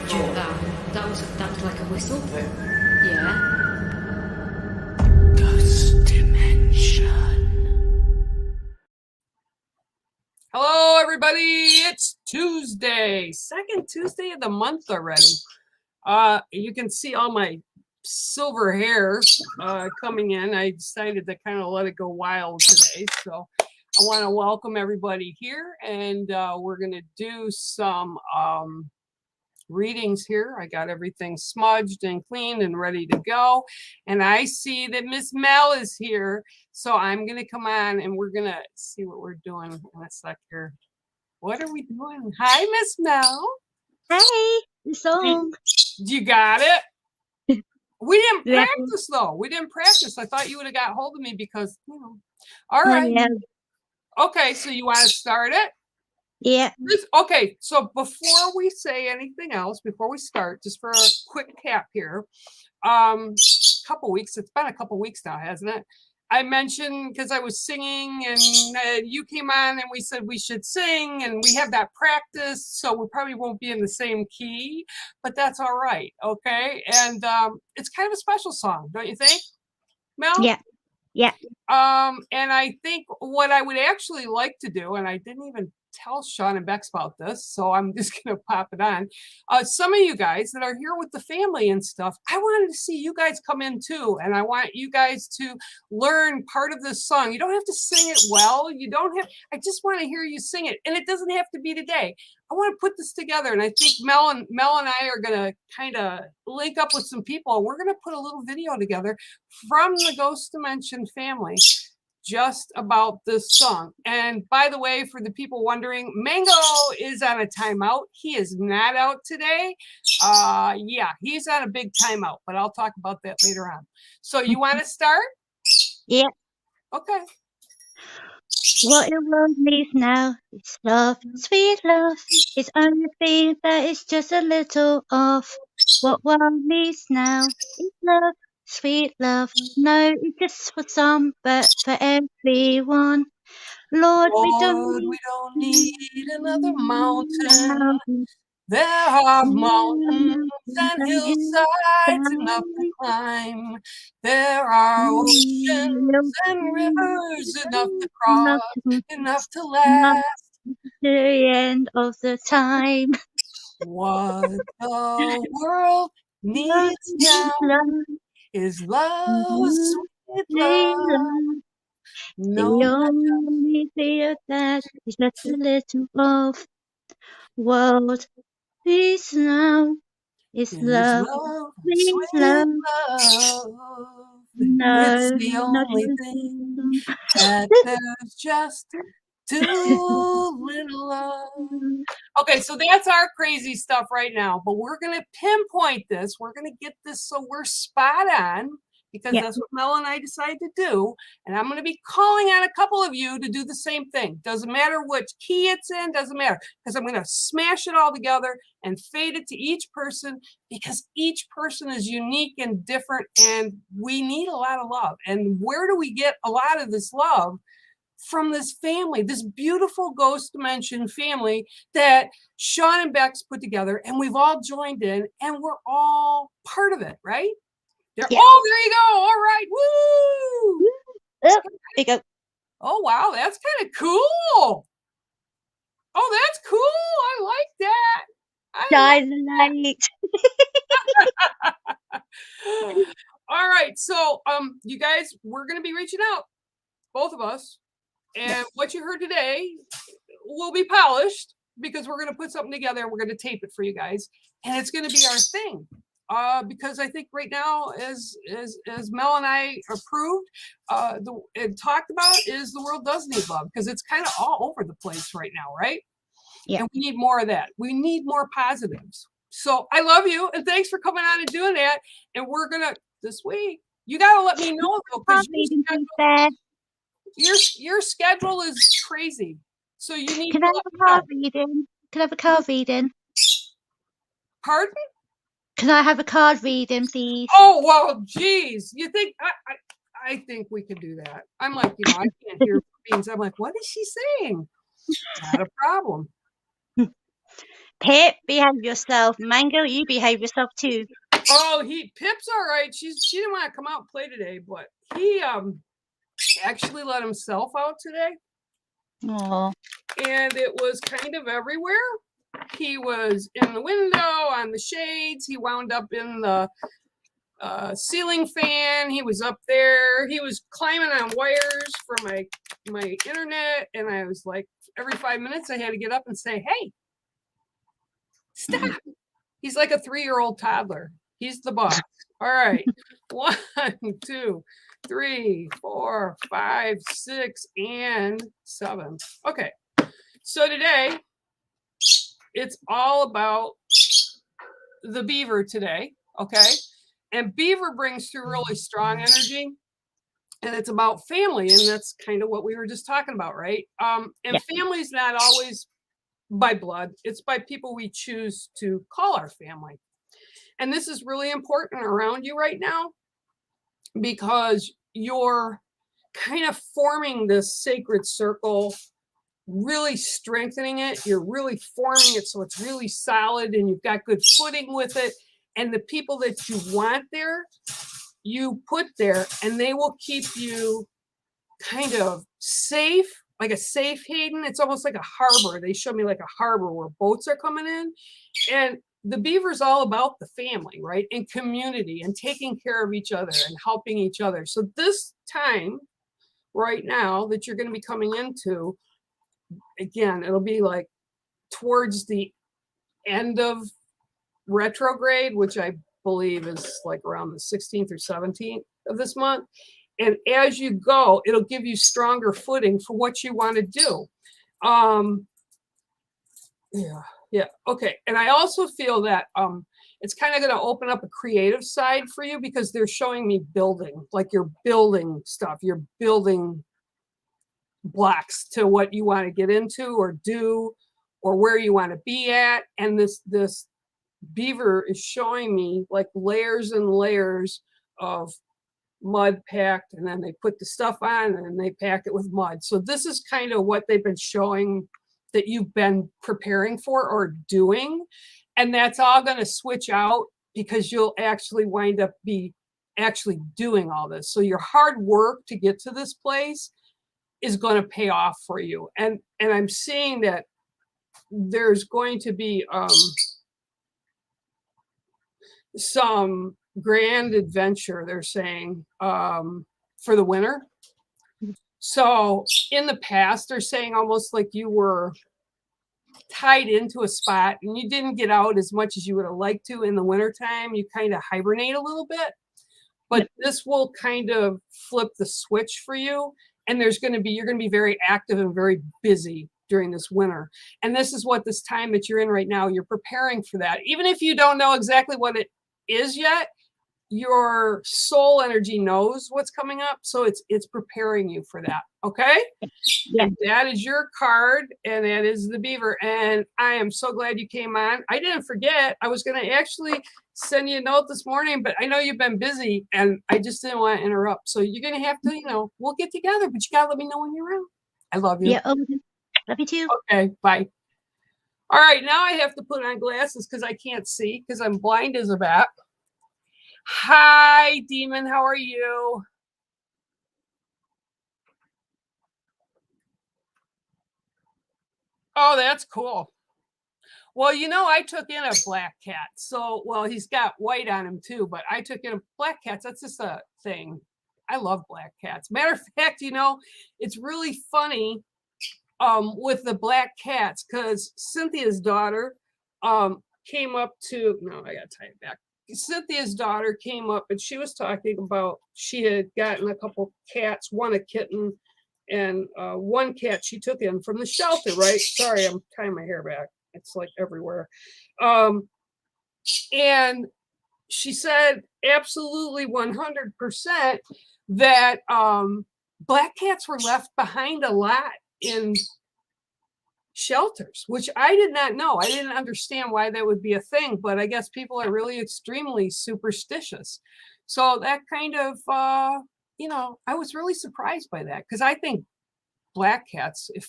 That was like a whistle. Yeah. Hello, everybody. It's Tuesday, second Tuesday of the month already. You can see all my silver hair coming in. I decided to kind of let it go wild today. So I want to welcome everybody here, and we're going to do some readings here. I got everything smudged and cleaned and ready to go. And I see that Miss Mel is here. So I'm going to come on and we're going to see what we're doing in a sec here. What are we doing? Hi, Miss Mel. Hey, the song. You got it? We didn't practice though. We didn't practice. I thought you would have got hold of me because, you know. All right. Yeah. Okay, so you want to start it? Yeah. Okay, so before we say anything else, before we start, just for a quick cap here, couple weeks, it's been a couple weeks now, hasn't it? I mentioned, because I was singing and you came on and we said we should sing and we have that practice, so we probably won't be in the same key, but that's all right, okay? And it's kind of a special song, don't you think, Mel? Yeah. Yeah. And I think what I would actually like to do, and I didn't even tell Sean and Bex about this, so I'm just going to pop it on. Some of you guys that are here with the family and stuff, I wanted to see you guys come in too, and I want you guys to learn part of this song. You don't have to sing it well. You don't have, I just want to hear you sing it, and it doesn't have to be today. I want to put this together, and I think Mel and I are going to kind of link up with some people. We're going to put a little video together from the Ghost Dimension family just about this song. And by the way, for the people wondering, Mango is on a timeout. He is not out today. Yeah, he's on a big timeout, but I'll talk about that later on. So you want to start? Yeah. Okay. What the world needs now is love, sweet love. It's only thing that is just a little off. What world needs now is love, sweet love. No, it's just for some, but for everyone. Lord, we don't need another mountain. There are mountains and hillsides enough to climb. There are oceans and rivers enough to cross, enough to last to the end of the time. What the world needs now is love, sweet love. No, the only fear that is just a little of world peace now is love, sweet love. No, it's the only thing that there's just too little of. Okay, so that's our crazy stuff right now, but we're going to pinpoint this. We're going to get this so we're spot on, because that's what Mel and I decided to do. And I'm going to be calling on a couple of you to do the same thing. Doesn't matter which key it's in, doesn't matter, because I'm going to smash it all together and fade it to each person, because each person is unique and different, and we need a lot of love. And where do we get a lot of this love? From this family, this beautiful Ghost Dimension family that Sean and Bex put together, and we've all joined in, and we're all part of it, right? Oh, there you go. All right. Woo! There you go. Oh, wow. That's kind of cool. Oh, that's cool. I like that. All right. So, you guys, we're going to be reaching out, both of us. And what you heard today will be polished, because we're going to put something together and we're going to tape it for you guys. And it's going to be our thing. Because I think right now, as Mel and I approved, and talked about, is the world does need love, because it's kind of all over the place right now, right? Yeah. And we need more of that. We need more positives. So I love you, and thanks for coming on and doing that. And we're gonna this week. You gotta let me know though, because your schedule is crazy. So you need. Can I have a card reading? Can I have a card reading? Pardon? Can I have a card reading, please? Oh, well, geez. You think I think we can do that. I'm like, I can't hear beans. I'm like, what is she saying? Not a problem. Pip, behave yourself. Mango, you behave yourself too. Oh, Pip's all right. She didn't want to come out and play today, but he actually let himself out today. Oh. And it was kind of everywhere. He was in the window, on the shades. He wound up in the ceiling fan. He was up there. He was climbing on wires for my internet. And I was like, every 5 minutes, I had to get up and say, hey, stop. He's like a 3-year-old toddler. He's the boss. All right. 1, 2, 3, 4, 5, 6, and 7. Okay. So today, it's all about the beaver today. Okay. And beaver brings through really strong energy. And it's about family. And that's kind of what we were just talking about, right? And family's not always by blood. It's by people we choose to call our family. And this is really important around you right now because you're kind of forming this sacred circle, really strengthening it. You're really forming it so it's really solid and you've got good footing with it. And the people that you want there, you put there, and they will keep you kind of safe, like a safe haven. It's almost like a harbor. They show me like a harbor where boats are coming in. And the beaver's all about the family, right? And community and taking care of each other and helping each other. So this time right now that you're going to be coming into, again, it'll be like towards the end of retrograde, which I believe is like around the 16th or 17th of this month. And as you go, it'll give you stronger footing for what you want to do. Yeah. Okay. And I also feel that it's kind of going to open up a creative side for you because they're showing me building, like you're building stuff, you're building blocks to what you want to get into or do or where you want to be at. And this beaver is showing me like layers and layers of mud packed, and then they put the stuff on and they pack it with mud. So this is kind of what they've been showing that you've been preparing for or doing. And that's all going to switch out because you'll actually wind up actually doing all this. So your hard work to get to this place is going to pay off for you. And I'm seeing that there's going to be some grand adventure, they're saying, for the winter. So in the past, they're saying almost like you were tied into a spot and you didn't get out as much as you would have liked to in the wintertime. You kind of hibernate a little bit, but this will kind of flip the switch for you. And you're going to be very active and very busy during this winter. And this is what this time that you're in right now, you're preparing for that. Even if you don't know exactly what it is yet, your soul energy knows what's coming up. So it's preparing you for that. Okay. Yeah. And that is your card. And that is the beaver. And I am so glad you came on. I didn't forget. I was going to actually send you a note this morning, but I know you've been busy and I just didn't want to interrupt. So you're going to have to, we'll get together, but you got to let me know when you're around. I love you. Yeah. Love you too. Okay. Bye. All right. Now I have to put on glasses because I can't see because I'm blind as a bat. Hi, Demon. How are you? Oh, that's cool. Well, I took in a black cat. So, he's got white on him too, but I took in a black cat. That's just a thing. I love black cats. Matter of fact, it's really funny with the black cats because Cynthia's daughter came up to, no, I got to tie it back. Cynthia's daughter came up and she was talking about she had gotten a couple cats, one a kitten and one cat she took in from the shelter, right? Sorry, I'm tying my hair back. It's like everywhere. And she said absolutely 100% that black cats were left behind a lot in shelters, which I did not know. I didn't understand why that would be a thing, but I guess people are really extremely superstitious. So that kind of, I was really surprised by that because I think black cats, if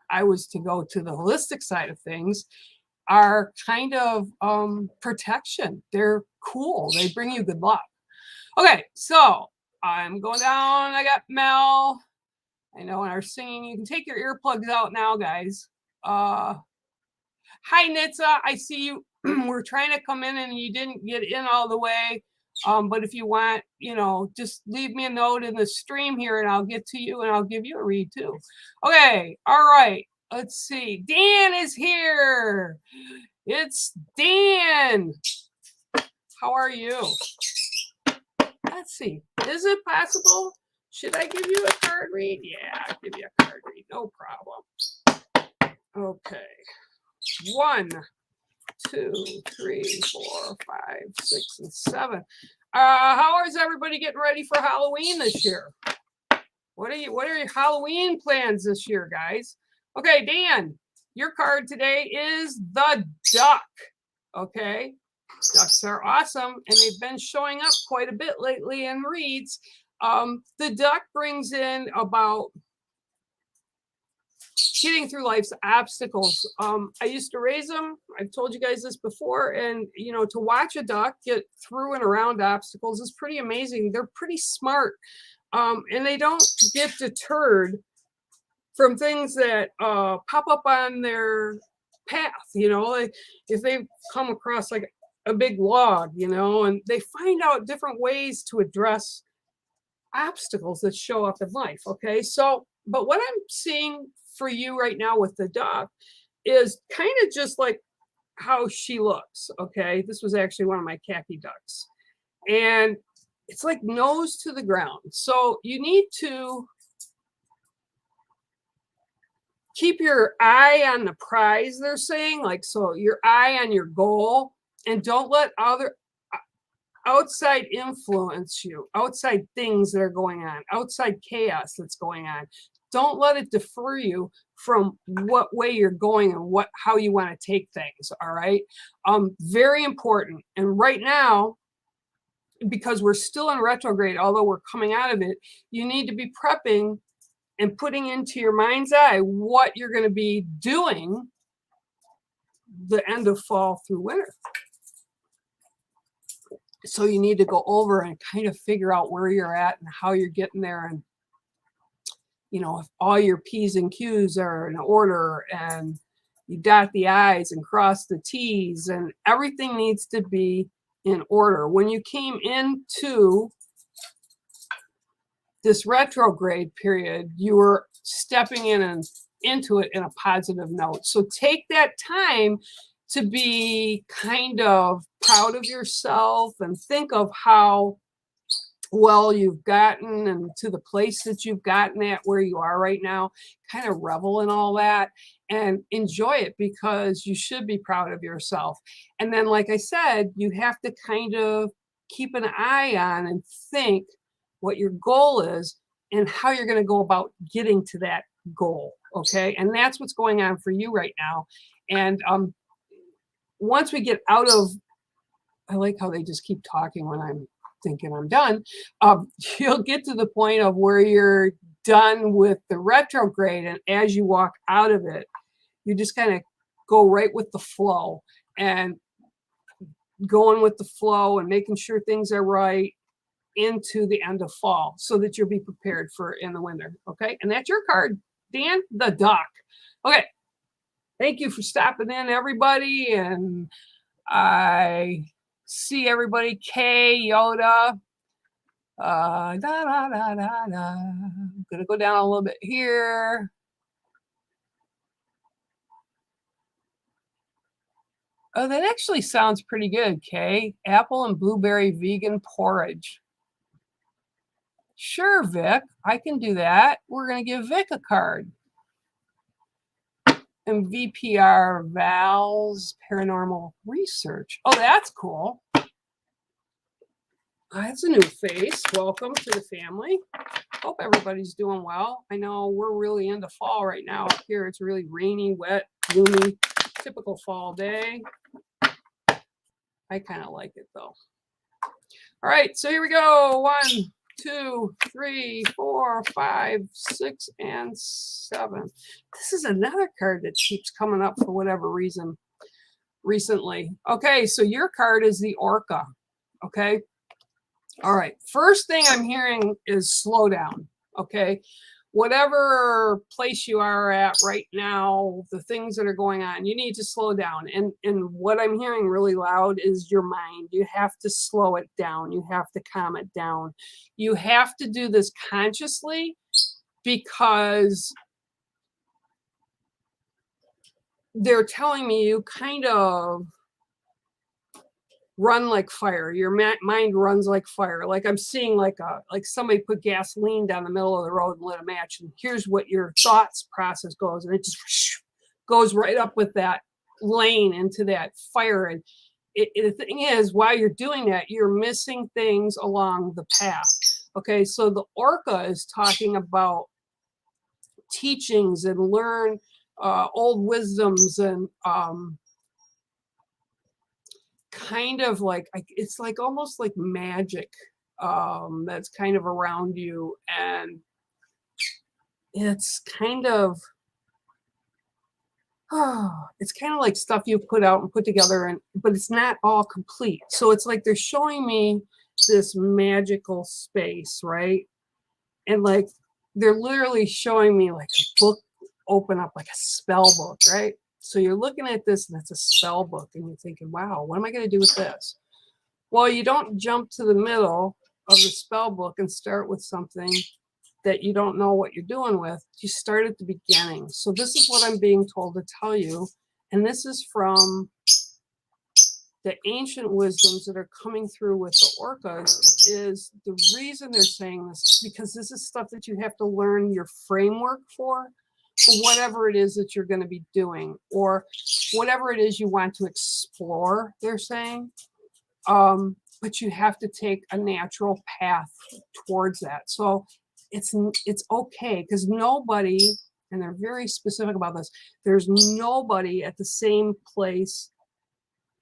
I was to go to the holistic side of things, are kind of protection. They're cool. They bring you good luck. Okay, so I'm going down. I got Mel. I know in our singing, you can take your earplugs out now, guys. Hi, Nitsa. I see you. We're trying to come in and you didn't get in all the way. But if you want, just leave me a note in the stream here and I'll get to you and I'll give you a read too. Okay. All right. Let's see. Dan is here. It's Dan. How are you? Let's see. Is it possible? Should I give you a card read? Yeah, I'll give you a card read. No problem. Okay. 1, 2, 3, 4, 5, 6, and 7. How is everybody getting ready for Halloween this year? What are your Halloween plans this year, guys? Okay, Dan, your card today is the duck. Okay, ducks are awesome, and they've been showing up quite a bit lately in reads. The duck brings in about getting through life's obstacles. I used to raise them. I've told you guys this before, and to watch a duck get through and around obstacles is pretty amazing. They're pretty smart, and they don't get deterred from things that pop up on their path. Like if they come across like a big log, and they find out different ways to address obstacles that show up in life. Okay, so but what I'm seeing for you right now with the duck is kind of just like how she looks. Okay, this was actually one of my khaki ducks, and it's like nose to the ground. So you need to keep your eye on the prize, they're saying, like, so your eye on your goal, and don't let other outside influence you, outside things that are going on, outside chaos that's going on. Don't let it defer you from what way you're going and how you want to take things. All right. Very important. And right now, because we're still in retrograde, although we're coming out of it, you need to be prepping and putting into your mind's eye what you're going to be doing the end of fall through winter. So you need to go over and kind of figure out where you're at and how you're getting there. And, if all your P's and Q's are in order and you dot the I's and cross the T's and everything needs to be in order. When you came into this retrograde period, you were stepping into it in a positive note. So take that time to be kind of proud of yourself and think of how well you've gotten and to the place that you've gotten at where you are right now. Kind of revel in all that and enjoy it, because you should be proud of yourself. And then, like I said, you have to kind of keep an eye on and think what your goal is and how you're going to go about getting to that goal. Okay. And that's what's going on for you right now. And once we get out of, I like how they just keep talking when I'm thinking I'm done. You'll get to the point of where you're done with the retrograde. And as you walk out of it, you just kind of go right with the flow and going with the flow and making sure things are right into the end of fall so that you'll be prepared for in the winter. Okay. And that's your card, Dan, the duck. Okay. Thank you for stopping in, everybody. And I see everybody. Kay, Yoda. I'm going to go down a little bit here. Oh, that actually sounds pretty good, Kay. Apple and blueberry vegan porridge. Sure, Vic, I can do that. We're going to give Vic a card. And VPR, Val's Paranormal Research. Oh, that's cool. That's a new face. Welcome to the family. Hope everybody's doing well. I know we're really into fall right now. Up here, it's really rainy, wet, gloomy, typical fall day. I kind of like it, though. All right, so here we go. 1, 2, 3, 4, 5, 6, and 7. This is another card that keeps coming up for whatever reason. recently. Okay, so your card is the Orca. Okay. All right. First thing I'm hearing is slow down. Okay. Whatever place you are at right now, the things that are going on, you need to slow down. And what I'm hearing really loud is your mind. You have to slow it down. You have to calm it down. You have to do this consciously because they're telling me you kind of run like fire. Your mind runs like fire. Like I'm seeing like somebody put gasoline down the middle of the road and lit a match. And here's what your thoughts process goes. And it just whoosh, goes right up with that lane into that fire. And the thing is, while you're doing that, you're missing things along the path. Okay, so the Orca is talking about teachings and learn old wisdoms and kind of like it's like almost like magic that's kind of around you, and it's kind of it's kind of like stuff you put out and put together, and but it's not all complete. So it's like they're showing me this magical space, right? And like they're literally showing me like a book open up, like a spell book, right? So you're looking at this and it's a spell book and you're thinking, wow, what am I going to do with this? Well, you don't jump to the middle of the spell book and start with something that you don't know what you're doing with. You start at the beginning. So this is what I'm being told to tell you. And this is from the ancient wisdoms that are coming through with the Orcas. Is the reason they're saying this is because this is stuff that you have to learn your framework for whatever it is that you're going to be doing, or whatever it is you want to explore, they're saying. But you have to take a natural path towards that. So it's okay, because nobody, and they're very specific about this, there's nobody at the same place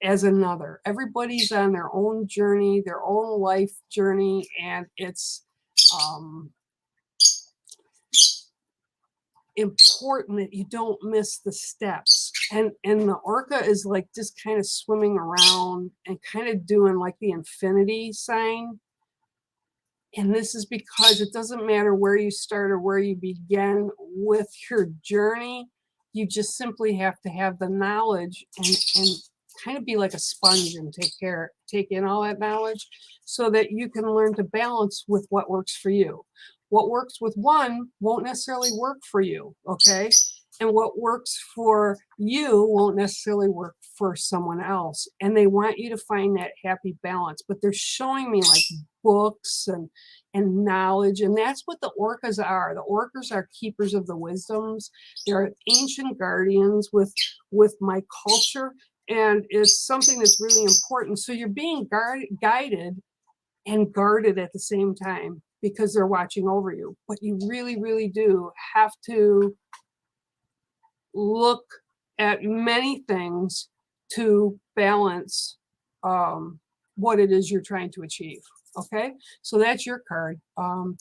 as another. Everybody's on their own journey, their own life journey, and it's important that you don't miss the steps. And the Orca is like just kind of swimming around and kind of doing like the infinity sign. And this is because it doesn't matter where you start or where you begin with your journey. You just simply have to have the knowledge and kind of be like a sponge and take in all that knowledge so that you can learn to balance with what works for you. What works with one won't necessarily work for you, okay? And what works for you won't necessarily work for someone else. And they want you to find that happy balance. But they're showing me like books and knowledge. And that's what the Orcas are. The Orcas are keepers of the wisdoms. They're ancient guardians with my culture. And it's something that's really important. So you're being guided and guarded at the same time, because they're watching over you. But you really, really do have to look at many things to balance what it is you're trying to achieve. Okay, so that's your card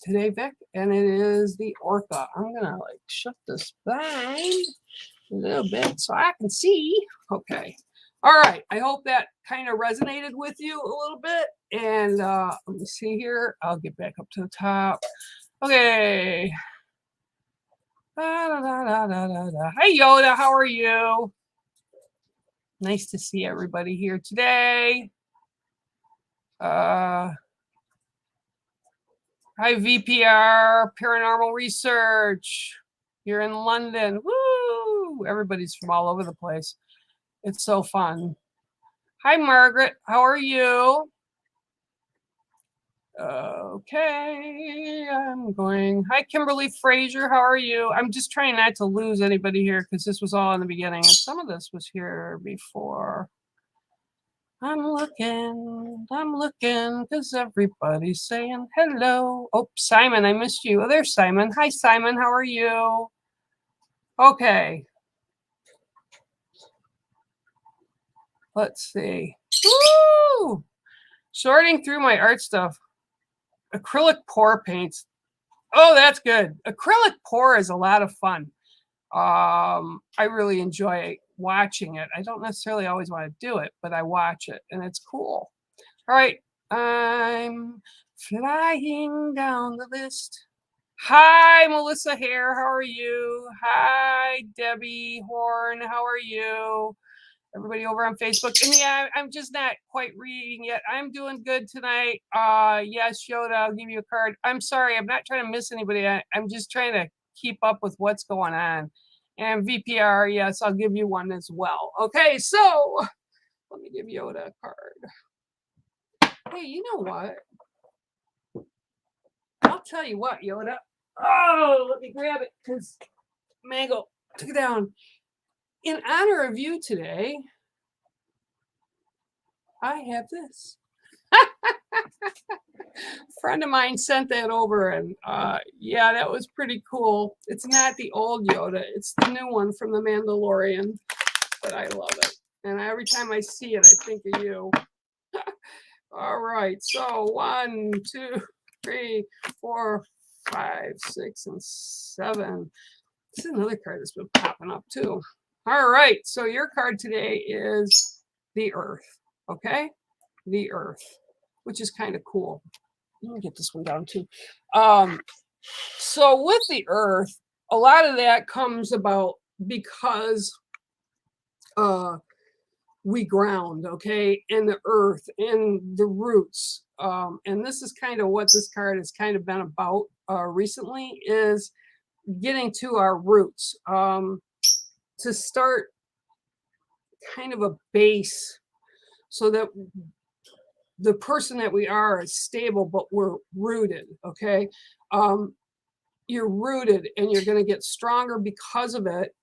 today, Vic, and it is the Orca. I'm gonna like shut this blind a little bit so I can see. Okay. All right, I hope that kind of resonated with you a little bit. And let me see here. I'll get back up to the top. Okay. Hi, Yoda. How are you? Nice to see everybody here today. Hi, VPR, Paranormal Research. You're in London. Woo! Everybody's from all over the place. It's so fun. Hi, Margaret. How are you? Okay, I'm going. Hi, Kimberly Fraser. How are you? I'm just trying not to lose anybody here because this was all in the beginning, and some of this was here before. I'm looking because everybody's saying hello. Oh, Simon, I missed you. Oh, there's Simon. Hi, Simon. How are you? Okay. Let's see. Woo! Sorting through my art stuff. Acrylic pour paints. Oh, that's good. Acrylic pour is a lot of fun. I really enjoy watching it. I don't necessarily always want to do it, but I watch it and it's cool. All right, I'm flying down the list. Hi, Melissa Hare. How are you? Hi, Debbie Horn. How are you? Everybody over on Facebook. And yeah, I'm just not quite reading yet. I'm doing good tonight. Yes, Yoda, I'll give you a card. I'm sorry, I'm not trying to miss anybody. I'm just trying to keep up with what's going on. And VPR, yes, I'll give you one as well. Okay, so let me give Yoda a card. Hey, you know what? I'll tell you what, Yoda. Oh, let me grab it because Mango took it down. In honor of you today, I have this. Friend of mine sent that over, and yeah, that was pretty cool. It's not the old Yoda, it's the new one from The Mandalorian, but I love it. And every time I see it, I think of you. All right, so 1, 2, 3, 4, 5, 6, and 7. This is another card that's been popping up too. All right, so your card today is the Earth, okay? The Earth, which is kind of cool. Let me get this one down too. So with the Earth, a lot of that comes about because we ground, okay, and the earth and the roots. And this is kind of what this card has kind of been about recently, is getting to our roots, to start kind of a base so that the person that we are is stable, but we're rooted, okay? You're rooted and you're going to get stronger because of it.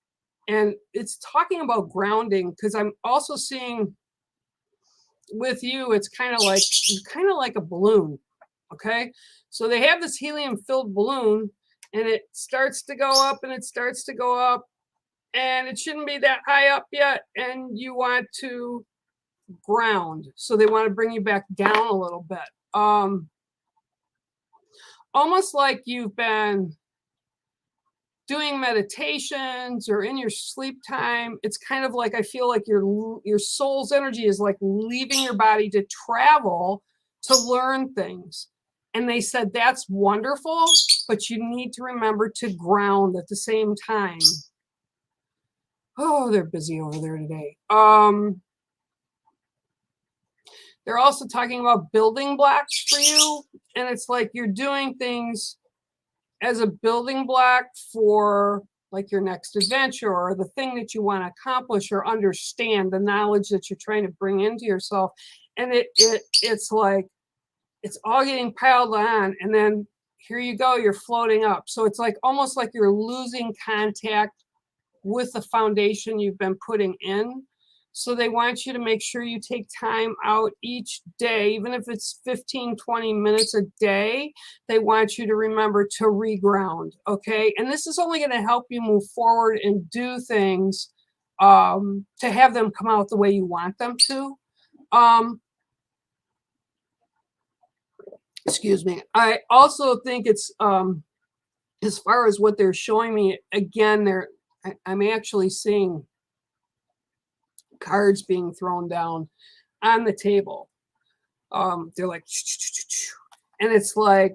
And it's talking about grounding, because I'm also seeing with you, it's kind of like a balloon, okay? So they have this helium-filled balloon, and it starts to go up, and it starts to go up, and it shouldn't be that high up yet, and you want to ground. So they want to bring you back down a little bit. Almost like you've been doing meditations or in your sleep time. It's kind of like, I feel like your soul's energy is like leaving your body to travel, to learn things. And they said that's wonderful, but you need to remember to ground at the same time. Oh, they're busy over there today. They're also talking about building blocks for you. And it's like you're doing things as a building block for like your next adventure or the thing that you want to accomplish or understand, the knowledge that you're trying to bring into yourself. And it's like, it's all getting piled on, and then here you go, you're floating up. So it's like almost like you're losing contact with the foundation you've been putting in. So they want you to make sure you take time out each day, even if it's 15, 20 minutes a day. They want you to remember to reground, okay? And this is only going to help you move forward and do things to have them come out the way you want them to. Excuse me. I also think it's, as far as what they're showing me, again, I'm actually seeing cards being thrown down on the table. They're like, and it's like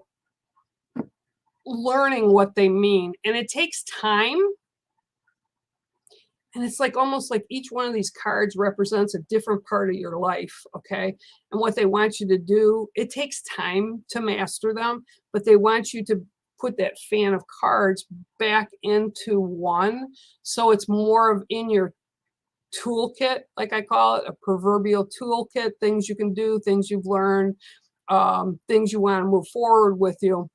learning what they mean. And it takes time. And it's like almost like each one of these cards represents a different part of your life, okay? And what they want you to do, it takes time to master them, but they want you to put that fan of cards back into one. So it's more of in your toolkit, like I call it, a proverbial toolkit, things you can do, things you've learned, things you want to move forward with you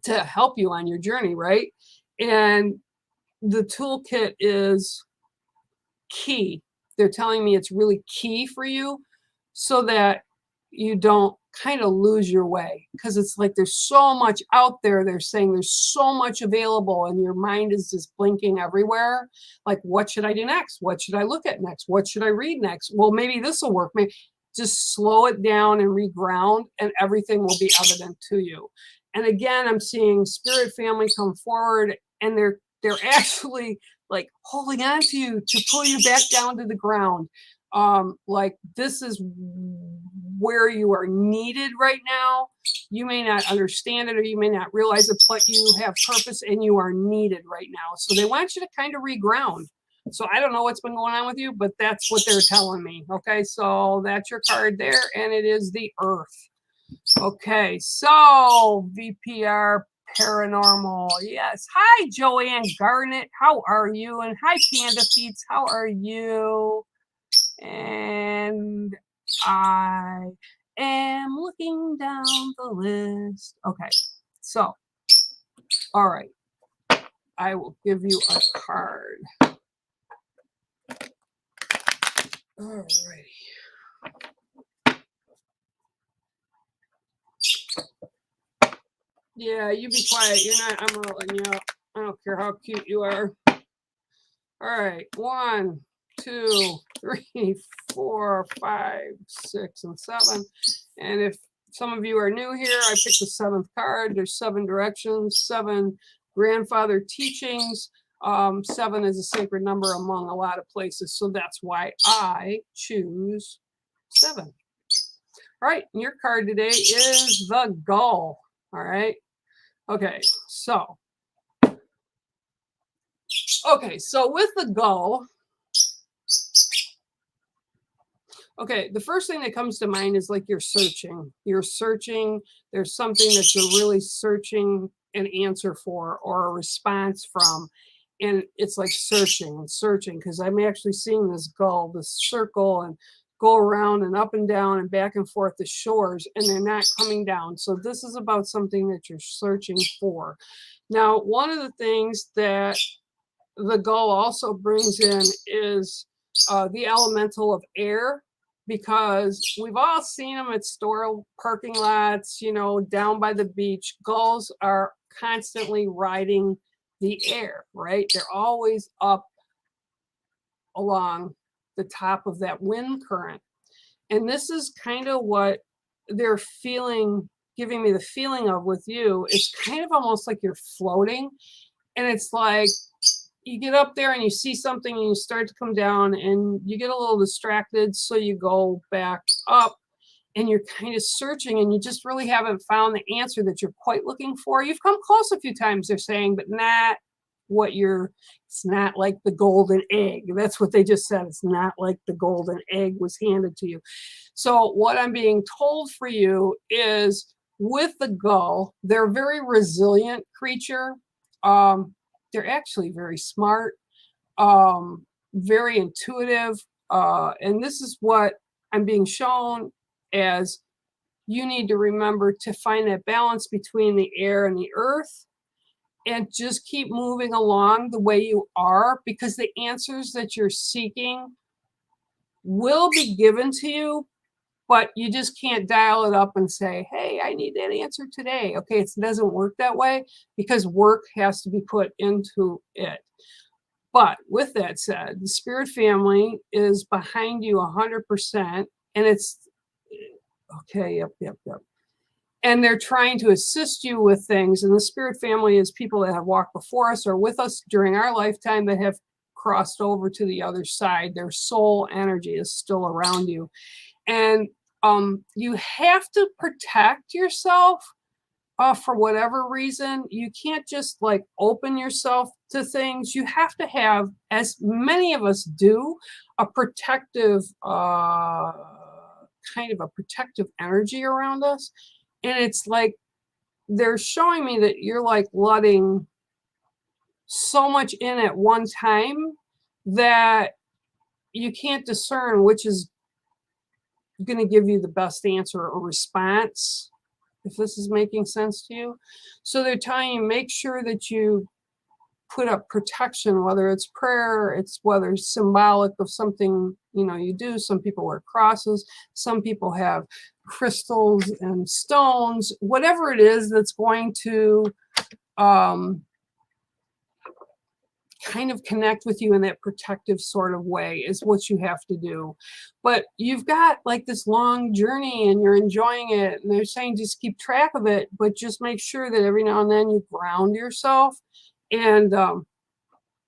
to help you on your journey, right? And the toolkit is key. They're telling me it's really key for you so that you don't kind of lose your way, because it's like there's so much out there. They're saying there's so much available and your mind is just blinking everywhere. Like, what should I do next? What should I look at next? What should I read next? Well, maybe this will work. Maybe just slow it down and reground, and everything will be evident to you. And again, I'm seeing spirit family come forward, and they're they're actually like holding on to you to pull you back down to the ground. Like this is where you are needed right now. You may not understand it or you may not realize it, but you have purpose and you are needed right now. So they want you to kind of reground. So I don't know what's been going on with you, but that's what they're telling me. Okay, so that's your card there, and it is the Earth. Okay, so VPR Paranormal. Yes. Hi, Joanne Garnett. How are you? And hi, Panda Feeds. How are you? And I am looking down the list. Okay, so, all right. I will give you a card. All right. Yeah, you be quiet. You're not, I'm not letting you out. I don't care how cute you are. All right. 1, 2, 3, 4, 5, 6, and 7. And if some of you are new here, I picked the 7th card. There's 7 directions, 7 grandfather teachings. 7 is a sacred number among a lot of places. So that's why I choose 7. All right. And your card today is the Gull. All right. Okay. So with the Gull, okay, the first thing that comes to mind is like you're searching. You're searching. There's something that you're really searching an answer for or a response from. And it's like searching and searching, because I'm actually seeing this gull, this circle, and go around and up and down and back and forth the shores, and they're not coming down. So this is about something that you're searching for. Now, one of the things that the gull also brings in is the elemental of air, because we've all seen them at store parking lots, you know, down by the beach. Gulls are constantly riding the air, right? They're always up along the top of that wind current. And this is kind of what they're feeling, giving me the feeling of with you. It's kind of almost like you're floating. And it's like you get up there and you see something and you start to come down and you get a little distracted. So you go back up and you're kind of searching and you just really haven't found the answer that you're quite looking for. You've come close a few times, they're saying, but not what you're, it's not like the golden egg. That's what they just said. It's not like the golden egg was handed to you. So what I'm being told for you is with the gull, they're a very resilient creature. They're actually very smart, very intuitive. And this is what I'm being shown as you need to remember to find that balance between the air and the earth and just keep moving along the way you are, because the answers that you're seeking will be given to you, but you just can't dial it up and say, hey, I need that answer today. Okay, it doesn't work that way, because work has to be put into it. But with that said, the spirit family is behind you 100%, and it's okay, yep. And they're trying to assist you with things. And the spirit family is people that have walked before us or with us during our lifetime that have crossed over to the other side. Their soul energy is still around you. And you have to protect yourself for whatever reason. You can't just like open yourself to things. You have to have, as many of us do, a protective kind of a protective energy around us. And it's like they're showing me that you're like letting so much in at one time that you can't discern which is going to give you the best answer or response, if this is making sense to you. So they're telling you, make sure that you put up protection, whether it's prayer, it's whether it's symbolic of something, you know, you do. Some people wear crosses, some people have crystals and stones, whatever it is that's going to kind of connect with you in that protective sort of way is what you have to do. But you've got like this long journey and you're enjoying it, and they're saying just keep track of it, but just make sure that every now and then you ground yourself. And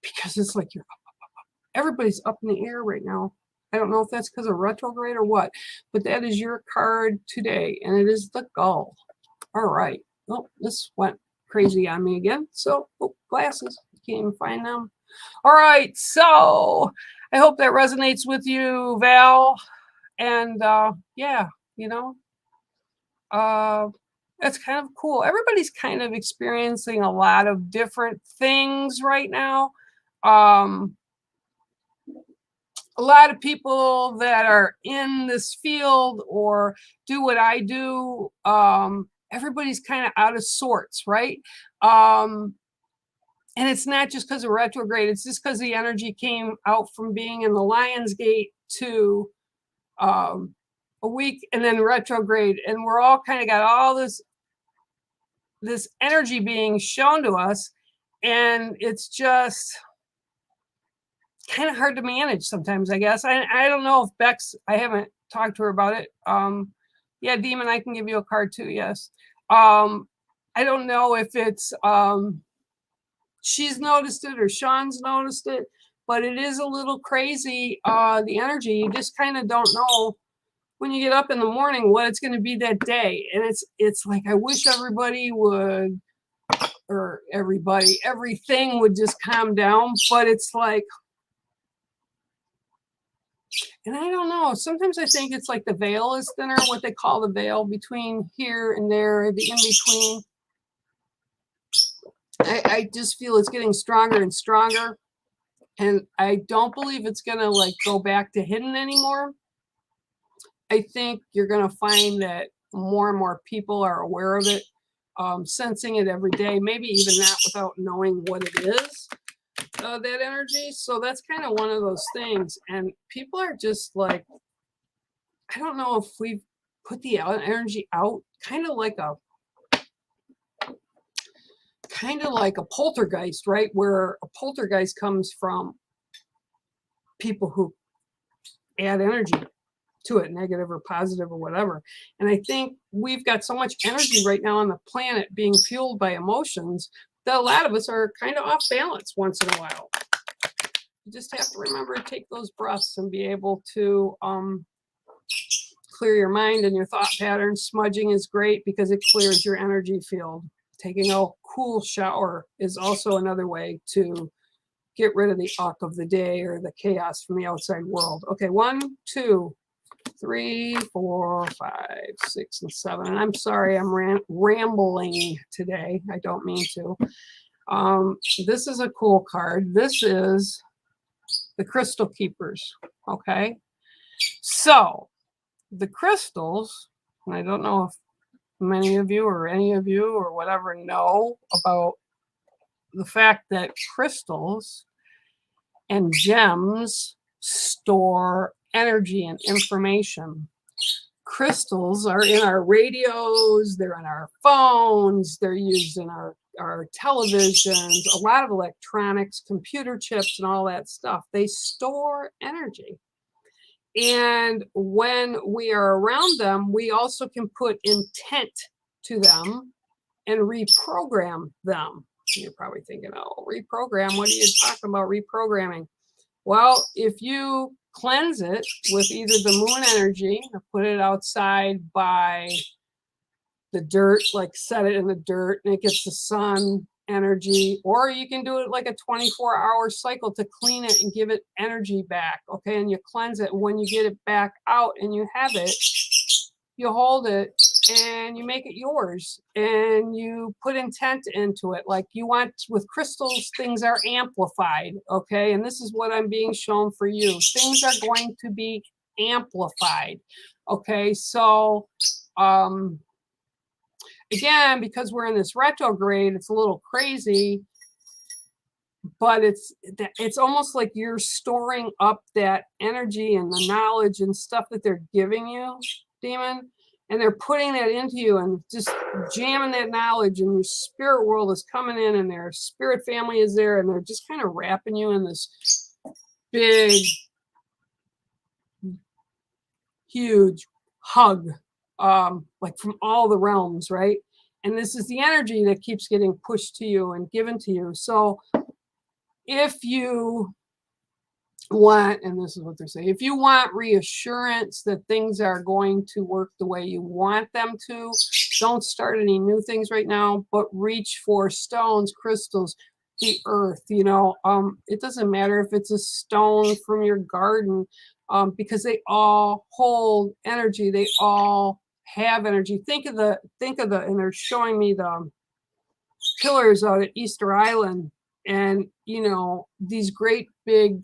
because it's like everybody's up in the air right now. I don't know if that's because of retrograde or what, but that is your card today, and it is the Gull. All right. Oh, this went crazy on me again. So, glasses. Can't even find them. All right. So, I hope that resonates with you, Val. And yeah, that's kind of cool. Everybody's kind of experiencing a lot of different things right now. A lot of people that are in this field or do what I do, everybody's kind of out of sorts, right? And it's not just because of retrograde, it's just because the energy came out from being in the Lion's Gate to a week and then retrograde. And we're all kind of got all this energy being shown to us. And it's just kind of hard to manage sometimes, I guess. I don't know if Bex, I haven't talked to her about it. Yeah, Demon, I can give you a card too, yes. I don't know if it's she's noticed it or Sean's noticed it, but it is a little crazy, the energy. You just kind of don't know when you get up in the morning what it's going to be that day. And it's like, I wish everybody would, or everything would just calm down, but it's like, and I don't know, sometimes I think it's like the veil is thinner, what they call the veil between here and there, the in-between. I just feel it's getting stronger and stronger. And I don't believe it's going to like go back to hidden anymore. I think you're going to find that more and more people are aware of it, sensing it every day, maybe even not without knowing what it is. That energy. So that's kind of one of those things. And people are just like, I don't know if we've put the energy out kind of like a poltergeist, right? Where a poltergeist comes from people who add energy to it, negative or positive or whatever. And I think we've got so much energy right now on the planet being fueled by emotions that a lot of us are kind of off balance once in a while. You just have to remember to take those breaths and be able to clear your mind and your thought patterns. Smudging is great because it clears your energy field. Taking a cool shower is also another way to get rid of the uck of the day or the chaos from the outside world. Okay, 1, 2, 3, 4, 5, 6, and 7. And I'm sorry, I'm rambling today. I don't mean to. This is a cool card. This is the Crystal Keepers. Okay, so the crystals, and I don't know if many of you or any of you or whatever know about the fact that crystals and gems store energy and information. Crystals are in our radios, they're in our phones, they're used in our televisions, a lot of electronics, computer chips, and all that stuff. They store energy. And when we are around them, we also can put intent to them and reprogram them. You're probably thinking, oh, reprogram, what are you talking about reprogramming? Well, if you cleanse it with either the moon energy or put it outside by the dirt, like set it in the dirt and it gets the sun energy, or you can do it like a 24-hour cycle to clean it and give it energy back. Okay, and you cleanse it. When you get it back out and you have it, you hold it and you make it yours and you put intent into it. Like you want, with crystals, things are amplified. Okay, and this is what I'm being shown for you. Things are going to be amplified. Okay, so again, because we're in this retrograde, it's a little crazy, but it's almost like you're storing up that energy and the knowledge and stuff that they're giving you, Demon, and they're putting that into you and just jamming that knowledge, and your spirit world is coming in and their spirit family is there, and they're just kind of wrapping you in this big, huge hug, like from all the realms, right? And this is the energy that keeps getting pushed to you and given to you. So if you want, and this is what they're saying, if you want reassurance that things are going to work the way you want them to, don't start any new things right now, but reach for stones, crystals, the earth. It doesn't matter if it's a stone from your garden, because they all hold energy. They all have energy. Think of the, and they're showing me the pillars out at Easter Island, and these great big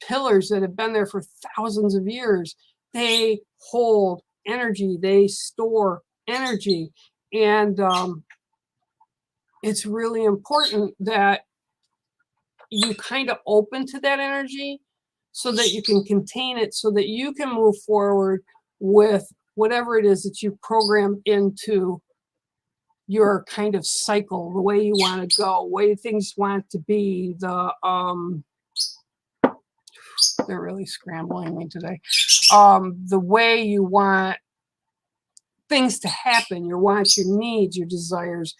pillars that have been there for thousands of years. They hold energy. They store energy, and it's really important that you kind of open to that energy so that you can contain it, so that you can move forward with whatever it is that you programmed into your kind of cycle, the way you want to go, way things want to be. They're really scrambling me today. The way you want things to happen, your wants, your needs, your desires.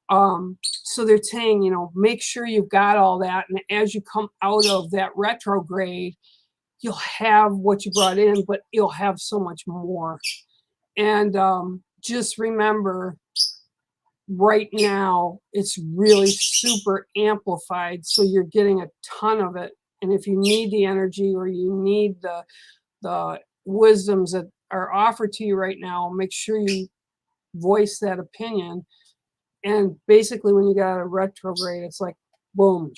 So they're saying, make sure you've got all that. And as you come out of that retrograde, you'll have what you brought in, but you'll have so much more. And just remember, right now, it's really super amplified. So you're getting a ton of it. And if you need the energy, or you need the wisdoms that are offered to you right now, make sure you voice that opinion. And basically, when you got a retrograde, it's like boom,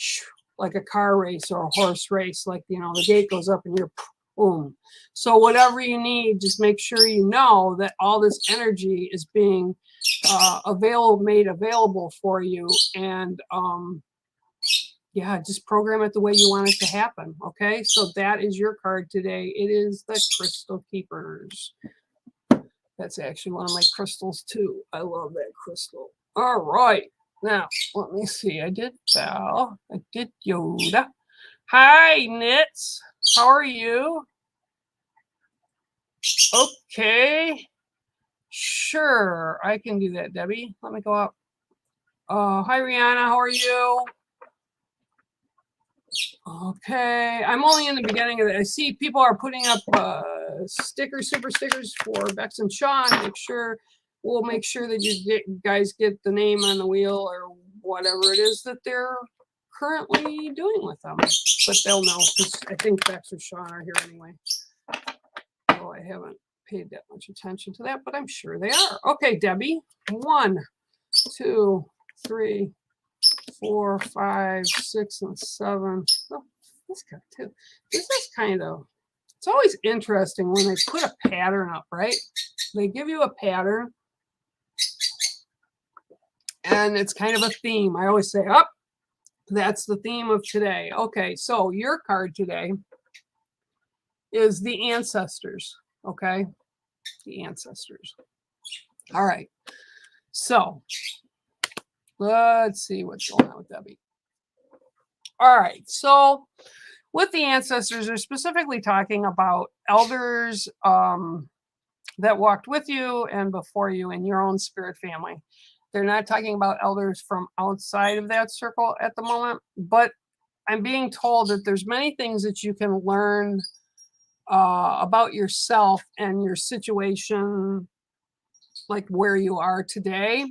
like a car race or a horse race. Like, the gate goes up and you're boom. So whatever you need, just make sure you know that all this energy is being made available for you. And just program it the way you want it to happen. Okay, so that is your card today. It is the Crystal Keepers. That's actually one of my crystals too. I love that crystal. All right, now let me see. I did Bell. I did Yoda. Hi, Nits. How are you? Okay, sure, I can do that, Debbie. Let me go up. Hi, Rihanna. How are you? Okay, I'm only in the beginning of it. I see people are putting up stickers, super stickers for Bex and Sean. We'll make sure that you guys get the name on the wheel, or whatever it is that they're currently doing with them. But they'll know, because I think Bex or Sean are here anyway. Oh, I haven't paid that much attention to that, but I'm sure they are. Okay, Debbie. 1, 2, 3, 4, 5, 6, and 7. Oh, this guy too. This is kind of, it's always interesting when they put a pattern up, right? They give you a pattern, and it's kind of a theme. I always say, that's the theme of today. Okay, so your card today is the ancestors. Okay, the ancestors. All right, so let's see what's going on with Debbie. All right, so with the ancestors, they're specifically talking about elders that walked with you and before you in your own spirit family. They're not talking about elders from outside of that circle at the moment, but I'm being told that there's many things that you can learn about yourself and your situation, like where you are today,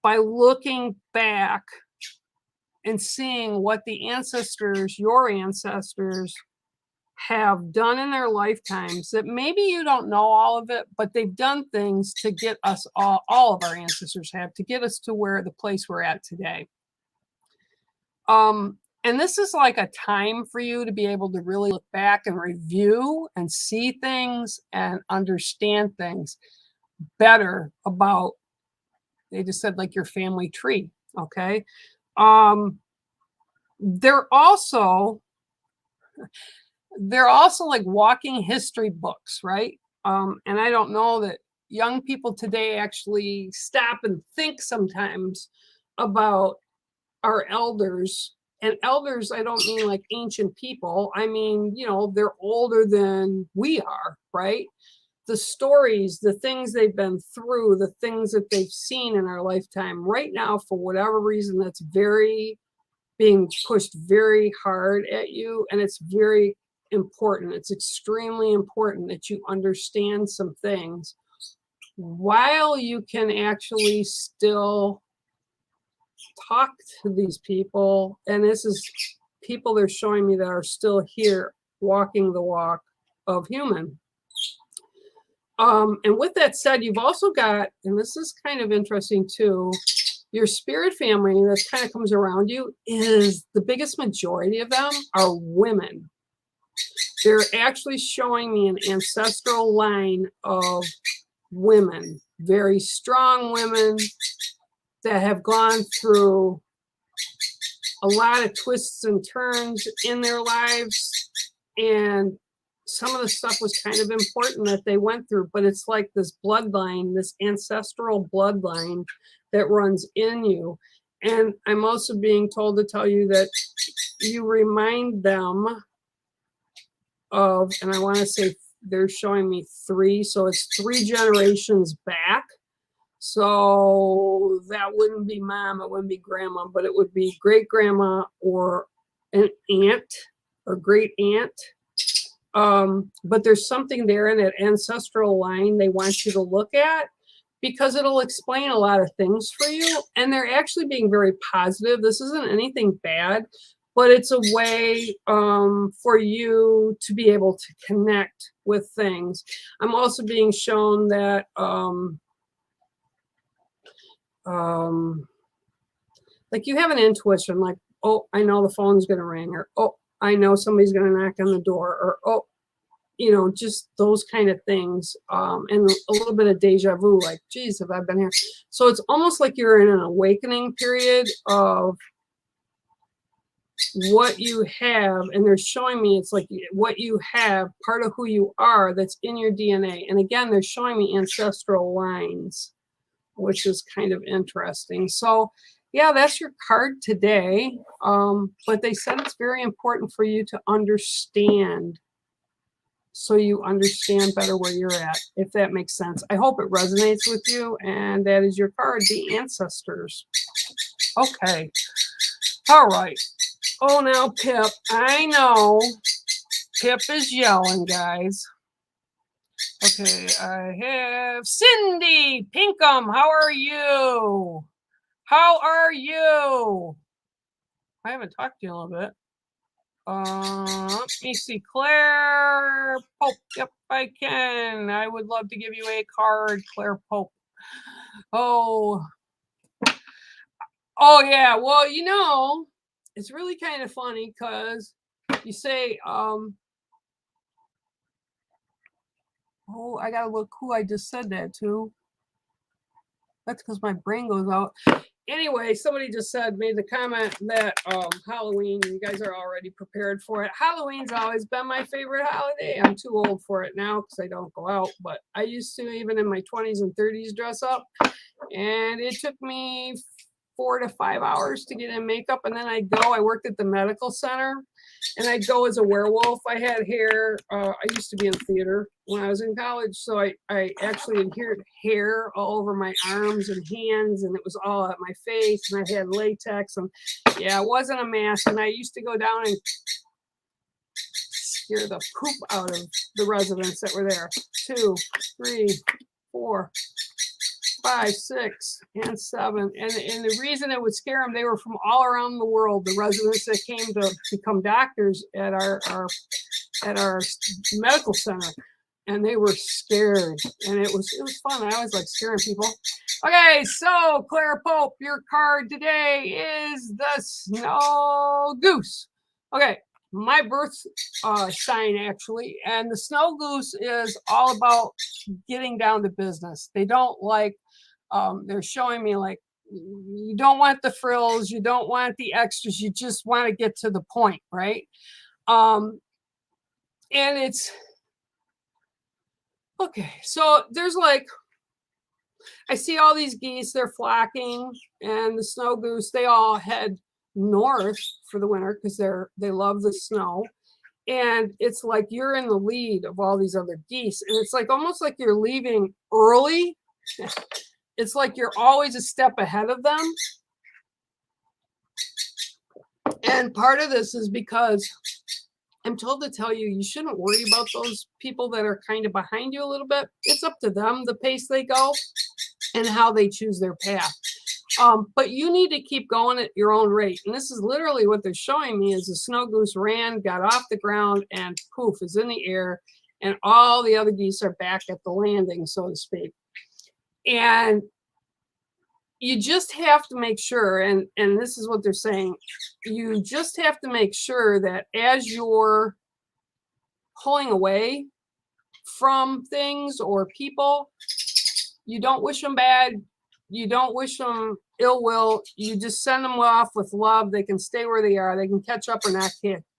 by looking back and seeing what the ancestors, your ancestors, have done in their lifetimes, that maybe you don't know all of it, but they've done things to get us all of our ancestors have, to get us to where the place we're at today. And this is like a time for you to be able to really look back and review and see things and understand things better about, they just said, like your family tree. Okay. They're also like walking history books, right? And I don't know that young people today actually stop and think sometimes about our elders. And elders, I don't mean like ancient people. I mean, they're older than we are, right? The stories, the things they've been through, the things that they've seen in our lifetime right now, for whatever reason, that's very being pushed very hard at you, and it's very important. It's extremely important that you understand some things while you can actually still talk to these people. And this is people they're showing me that are still here walking the walk of human. And with that said, you've also got, and this is kind of interesting too, your spirit family that kind of comes around you is the biggest majority of them are women. They're actually showing me an ancestral line of women, very strong women that have gone through a lot of twists and turns in their lives. And some of the stuff was kind of important that they went through, but it's like this bloodline, this ancestral bloodline that runs in you. And I'm also being told to tell you that you remind them of, and I want to say they're showing me 3, so it's 3 generations back. So that wouldn't be mom, it wouldn't be grandma, but it would be great grandma or an aunt or great aunt. But there's something there in that ancestral line they want you to look at, because it'll explain a lot of things for you. And they're actually being very positive. This isn't anything bad, but it's a way for you to be able to connect with things. I'm also being shown that like you have an intuition, like, oh, I know the phone's going to ring, or, oh, I know somebody's going to knock on the door, or, oh, you know, just those kind of things. And a little bit of deja vu, like, geez, have I been here? So it's almost like you're in an awakening period of what you have. And they're showing me it's like what you have, part of who you are that's in your DNA. And again, they're showing me ancestral lines, which is kind of interesting. So yeah, that's your card today. But they said it's very important for you to understand, so you understand better where you're at, if that makes sense. I hope it resonates with you. And that is your card, the ancestors. Okay. All right. Oh, now Pip, I know Pip is yelling, guys. Okay, I have Cindy Pinkham. How are you? How are you? I haven't talked to you in a little bit. Let me see. Claire Pope. Yep, I can. I would love to give you a card, Claire Pope. Oh yeah. Well, you know, it's really kind of funny because you say, oh, I gotta look who I just said that to. That's because my brain goes out. Anyway, somebody just made the comment that Halloween, you guys are already prepared for it. Halloween's always been my favorite holiday. I'm too old for it now because I don't go out, but I used to, even in my 20s and 30s, dress up. And it took me 4 to 5 hours to get in makeup. And then I'd go, I worked at the medical center, and I'd go as a werewolf. I had hair. I used to be in theater when I was in college. So I actually adhered hair all over my arms and hands, and it was all at my face, and I had latex, and yeah, it wasn't a mask. And I used to go down and scare the poop out of the residents that were there. 2, 3, 4, 5, 6, and 7. And the reason it would scare them, they were from all around the world, the residents that came to become doctors at our medical center. And they were scared. And it was fun. I always like scaring people. Okay, so Claire Pope, your card today is the Snow Goose. Okay, my birth sign, actually. And the Snow Goose is all about getting down to business. They don't like, they're showing me like, you don't want the frills, you don't want the extras, you just want to get to the point, right? And it's okay. So there's like, I see all these geese, they're flocking, and the Snow Goose, they all head north for the winter because they love the snow. And it's like you're in the lead of all these other geese, and it's like almost like you're leaving early. It's like you're always a step ahead of them. And part of this is because I'm told to tell you, you shouldn't worry about those people that are kind of behind you a little bit. It's up to them, the pace they go and how they choose their path. But you need to keep going at your own rate. And this is literally what they're showing me is the snow goose ran, got off the ground, and poof, is in the air. And all the other geese are back at the landing, so to speak. And you just have to make sure, and this is what they're saying, you just have to make sure that as you're pulling away from things or people, you don't wish them bad. You don't wish them ill will. You just send them off with love. They can stay where they are. They can catch up or not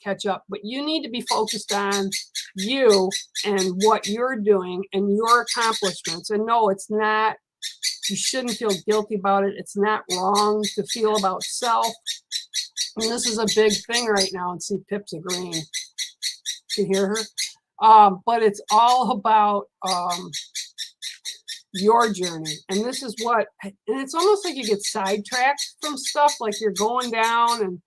catch up. But you need to be focused on you and what you're doing and your accomplishments. And no, it's not, you shouldn't feel guilty about it. It's not wrong to feel about self. And this is a big thing right now. And see, Pip's agreeing. You hear her? But it's all about your journey. And this is what, and it's almost like you get sidetracked from stuff, like you're going down and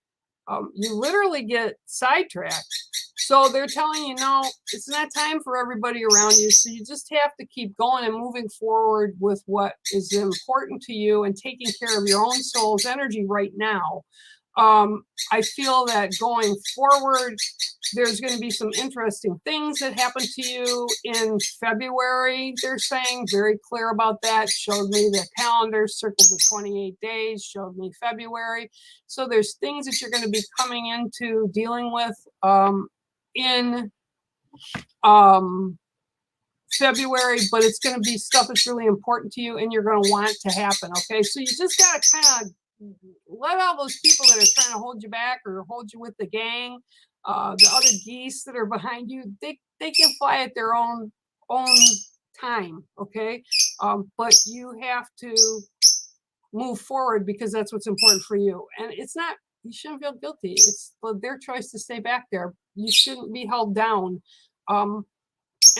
you literally get sidetracked. So they're telling you, no, it's not time for everybody around you. So you just have to keep going and moving forward with what is important to you and taking care of your own soul's energy right now. I feel that going forward, there's going to be some interesting things that happen to you in February. They're saying very clear about that. Showed me the calendar, circled the 28 days, showed me February. So there's things that you're going to be coming into dealing with in February, but it's going to be stuff that's really important to you and you're going to want to happen. Okay, so you just got to kind of let all those people that are trying to hold you back or hold you with the gang, the other geese that are behind you, they can fly at their own time. Okay, but you have to move forward because that's what's important for you. And it's not, you shouldn't feel guilty. It's their choice to stay back there. You shouldn't be held down. And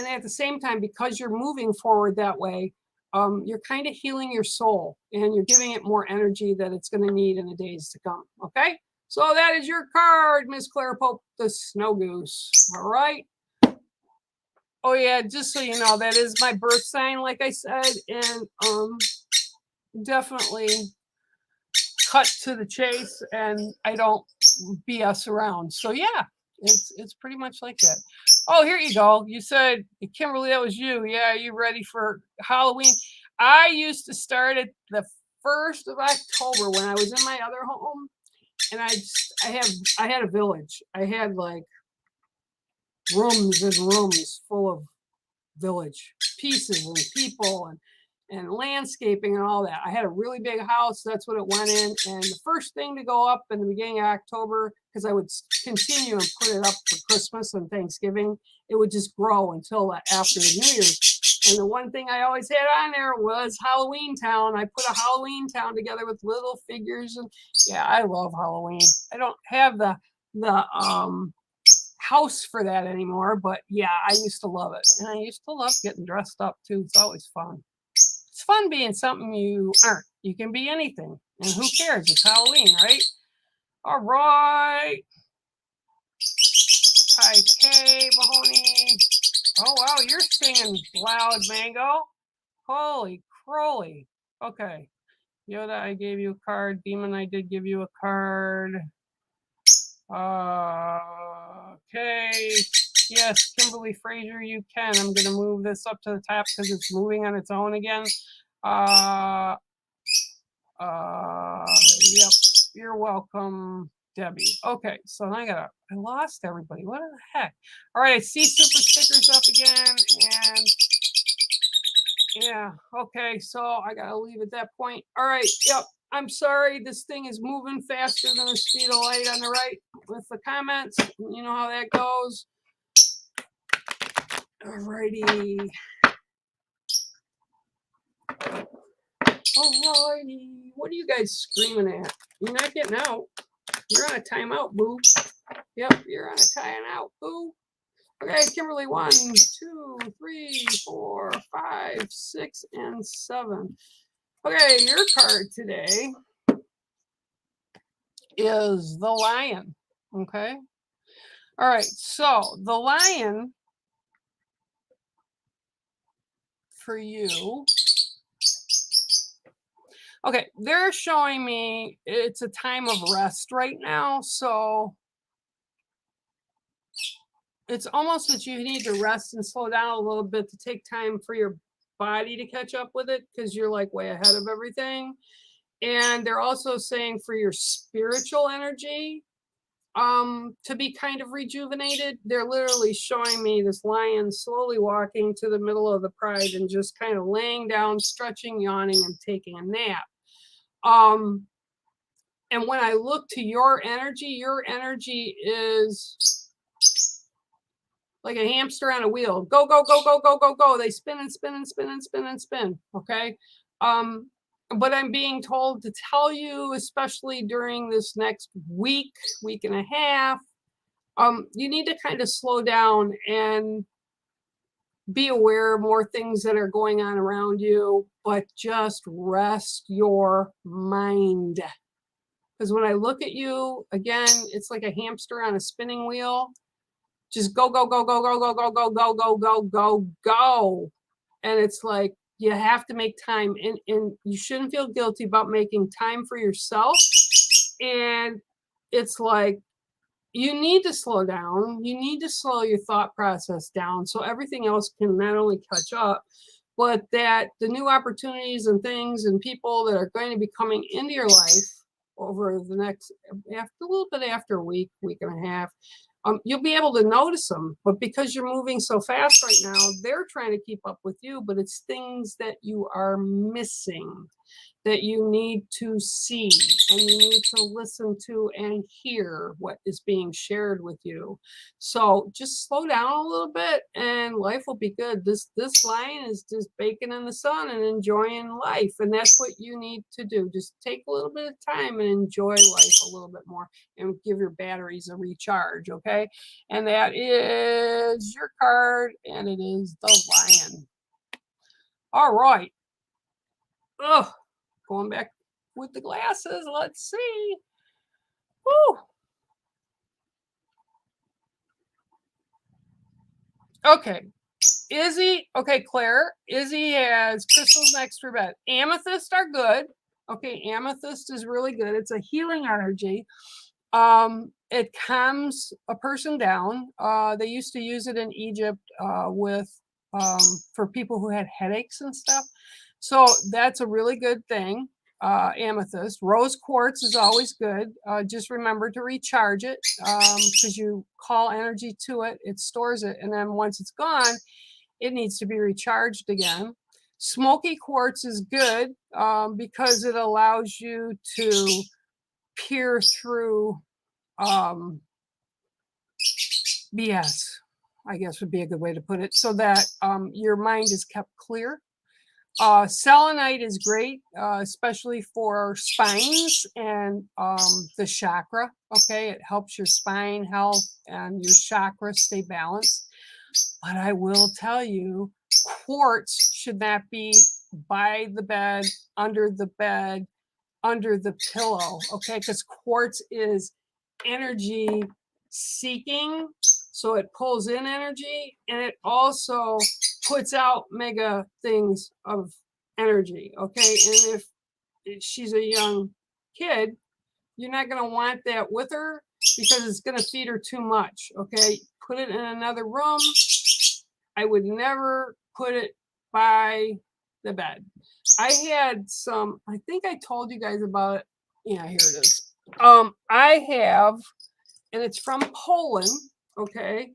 at the same time, because you're moving forward that way, you're kind of healing your soul and you're giving it more energy that it's going to need in the days to come. Okay, so that is your card, Miss Claire Pope, the Snow Goose. All right. Oh yeah, just so you know, that is my birth sign, like I said, and definitely cut to the chase, and I don't BS around. So yeah, it's pretty much like that. Oh, here you go. You said, Kimberly, that was you. Yeah, you ready for Halloween? I used to start at the 1st of October when I was in my other home, and I had a village. I had like rooms and rooms full of village pieces and people and landscaping and all that. I had a really big house. That's what it went in. And the first thing to go up in the beginning of October, because I would continue and put it up for Christmas and Thanksgiving, it would just grow until after the New Year's. And the one thing I always had on there was Halloween Town. I put a Halloween Town together with little figures. And yeah, I love Halloween. I don't have the house for that anymore, but yeah, I used to love it. And I used to love getting dressed up too. It's always fun. It's fun being something you aren't. You can be anything. And who cares? It's Halloween, right? All right. Hi, Kay, Mahoney. Oh, wow, you're singing loud, Mango. Holy crowley. Okay. Yoda, I gave you a card. Demon, I did give you a card. Okay. Yes, Kimberly Fraser, you can. I'm going to move this up to the top because it's moving on its own again. Yep. You're welcome, Debbie. Okay, so now I lost everybody. What the heck? All right, I see super stickers up again, and yeah, okay, so I gotta leave at that point. All right, yep. I'm sorry, this thing is moving faster than the speed of light on the right with the comments. You know how that goes. Alrighty. Alrighty. What are you guys screaming at? You're not getting out. You're on a timeout, boo. Yep, you're on a timeout, boo. Okay, Kimberly, 1, 2, 3, 4, 5, 6, and 7. Okay, your card today is the lion. Okay. All right. So the lion for you. Okay. They're showing me it's a time of rest right now. So it's almost that you need to rest and slow down a little bit to take time for your body to catch up with it, because you're like way ahead of everything. And they're also saying for your spiritual energy to be kind of rejuvenated. They're literally showing me this lion slowly walking to the middle of the pride and just kind of laying down, stretching, yawning, and taking a nap. And when I look to your energy is like a hamster on a wheel. Go, go, go, go, go, go, go. They spin and spin and spin and spin and spin. Okay. But I'm being told to tell you, especially during this next week, week and a half, you need to kind of slow down and be aware of more things that are going on around you, but just rest your mind. Because when I look at you, again, it's like a hamster on a spinning wheel. Just go, go, go, go, go, go, go, go, go, go, go, go, go. And it's like you have to make time, and you shouldn't feel guilty about making time for yourself. And it's like you need to slow down. You need to slow your thought process down so everything else can not only catch up, but that the new opportunities and things and people that are going to be coming into your life over the next, after a little bit after a week, week and a half, you'll be able to notice them. But because you're moving so fast right now, they're trying to keep up with you, but it's things that you are missing, that you need to see, and you need to listen to and hear what is being shared with you. So just slow down a little bit and life will be good. This lion is just baking in the sun and enjoying life, and that's what you need to do. Just take a little bit of time and enjoy life a little bit more and give your batteries a recharge. Okay. And that is your card, and it is the lion. All right. Ugh. Going back with the glasses, let's see. Woo. Okay. Izzy, okay, Claire. Izzy has crystals next to her bed. Amethyst are good. Okay, amethyst is really good. It's a healing energy. It calms a person down. They used to use it in Egypt with for people who had headaches and stuff. So that's a really good thing. Amethyst. Rose quartz is always good. Just remember to recharge it because you call energy to it, it stores it, and then once it's gone, it needs to be recharged again. Smoky quartz is good because it allows you to peer through BS, I guess would be a good way to put it, so that your mind is kept clear. Selenite is great, especially for spines and the chakra. Okay, it helps your spine health and your chakra stay balanced. But I will tell you, quartz should not be by the bed, under the bed, under the pillow. Okay, because quartz is energy seeking, so it pulls in energy, and it also puts out mega things of energy. Okay, and if she's a young kid, you're not going to want that with her because it's going to feed her too much. Okay, put it in another room. I would never put it by the bed. I had some, I think I told you guys about it. Yeah, here it is. I have, and it's from Poland. Okay,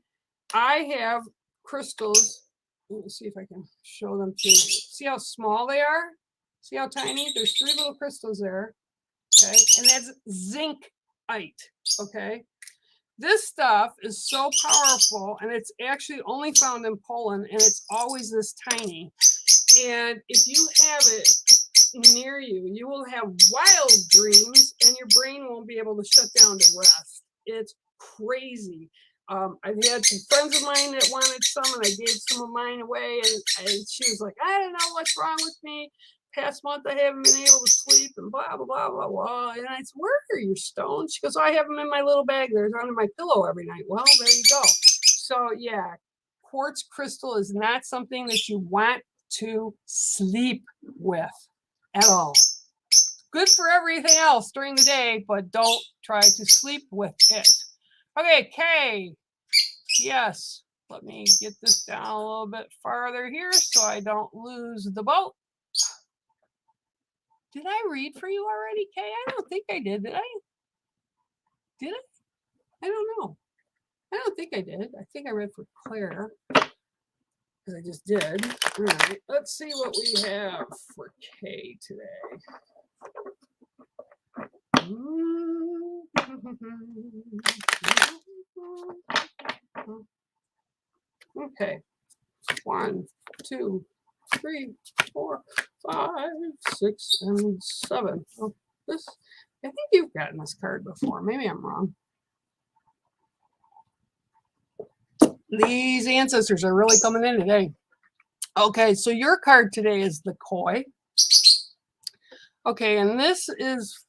I have crystals. Let me see if I can show them to you. See how small they are? See how tiny? There's 3 little crystals there. Okay, and that's zincite. Okay, this stuff is so powerful, and it's actually only found in Poland, and it's always this tiny. And if you have it near you, you will have wild dreams, and your brain won't be able to shut down to rest. It's crazy. I've had some friends of mine that wanted some, and I gave some of mine away, and she was like, I don't know what's wrong with me. past month I haven't been able to sleep and blah, blah, blah, blah, blah. And I said, where are your stones? She goes, oh, I have them in my little bag. They're under my pillow every night. Well, there you go. So yeah, quartz crystal is not something that you want to sleep with at all. Good for everything else during the day, but don't try to sleep with it. Okay, K. Yes. Let me get this down a little bit farther here so I don't lose the boat. Did I read for you already, Kay? I don't think I did. Did I? Did I? I don't know. I don't think I did. I think I read for Claire because I just did. All right. Let's see what we have for Kay today. Okay. 1, 2, 3, 4, 5, 6, and 7. Oh, this. I think you've gotten this card before. Maybe I'm wrong. These ancestors are really coming in today. Okay, so your card today is the Koi. Okay, and this is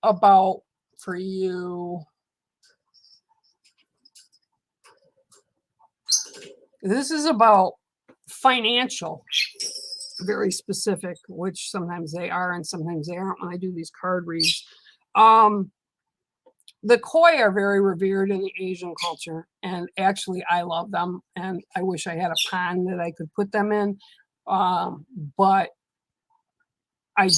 about for you. This is about financial, very specific, which sometimes they are and sometimes they aren't when I do these card reads. The Koi are very revered in the Asian culture, and actually I love them, and I wish I had a pond that I could put them in, but I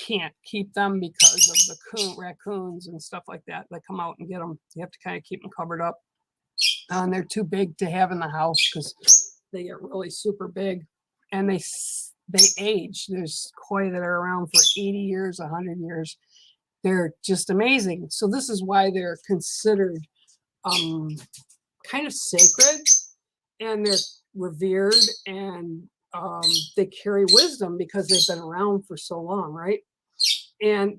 can't keep them because of the raccoons and stuff like that that come out and get them. You have to kind of keep them covered up, and they're too big to have in the house because they get really super big, and they age. There's Koi that are around for 80 years, 100 years. They're just amazing. So this is why they're considered kind of sacred, and they're revered, and they carry wisdom because they've been around for so long, right?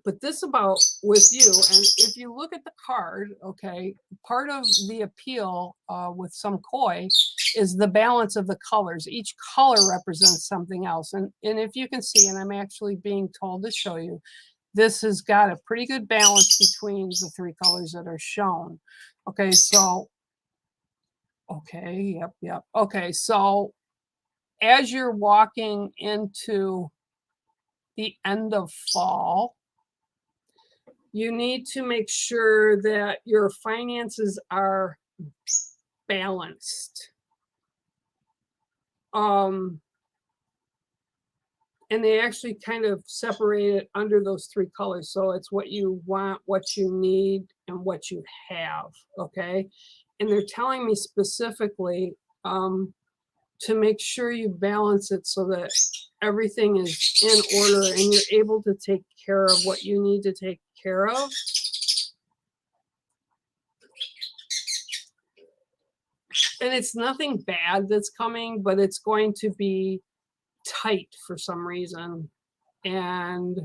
But this about with you, and if you look at the card, okay, part of the appeal with some Koi is the balance of the colors. Each color represents something else. And if you can see, and I'm actually being told to show you, this has got a pretty good balance between the 3 colors that are shown. Okay, so, okay, yep. Okay, so as you're walking into the end of fall, you need to make sure that your finances are balanced. And they actually kind of separate it under those 3 colors. So it's what you want, what you need, and what you have, okay? And they're telling me specifically to make sure you balance it so that everything is in order and you're able to take care of what you need to take care of. And it's nothing bad that's coming, but it's going to be tight for some reason, and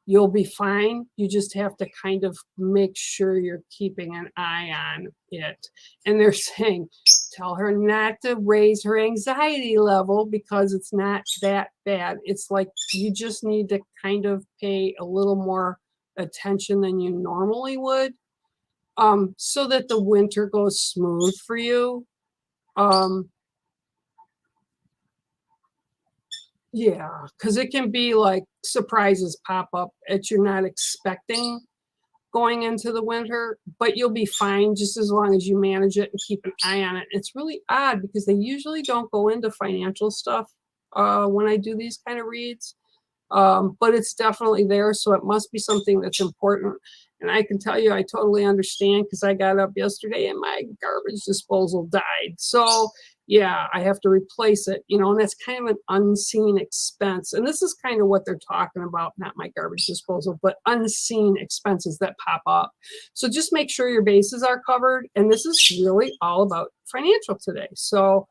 you'll be fine. You just have to kind of make sure you're keeping an eye on it. And they're saying, tell her not to raise her anxiety level because it's not that bad. It's like you just need to kind of pay a little more attention than you normally would, so that the winter goes smooth for you. Yeah, because it can be like surprises pop up that you're not expecting going into the winter, but you'll be fine just as long as you manage it and keep an eye on it. It's really odd because they usually don't go into financial stuff when I do these kind of reads, but it's definitely there, so it must be something that's important. And I can tell you, I totally understand because I got up yesterday and my garbage disposal died. So yeah, I have to replace it, you know, and that's kind of an unseen expense. And this is kind of what they're talking about, not my garbage disposal, but unseen expenses that pop up. So just make sure your bases are covered. And this is really all about financial today. So